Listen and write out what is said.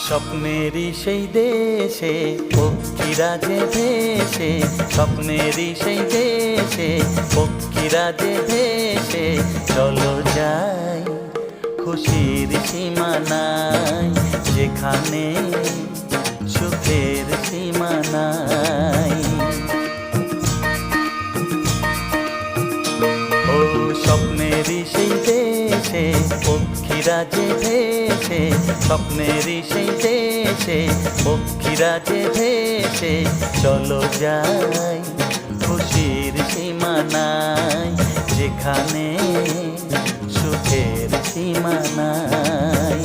স্বপ্নেরই সেই দেশে পক্ষীরা যে ভেসে, স্বপ্নেরই সেই দেশে পক্ষীরা যে ভেসে, চলো যাই খুশির সীমা নাই, যেখানে সুখের সীমা নাই। ও স্বপ্নেরই সেই দেশে পক্ষীরা যে ভেসে, স্বপ্নেরই সেই দেশে পক্ষীরা যে ভেসে, চলো যাই খুশির সীমা নাই, যেখানে সুখের সীমা নাই।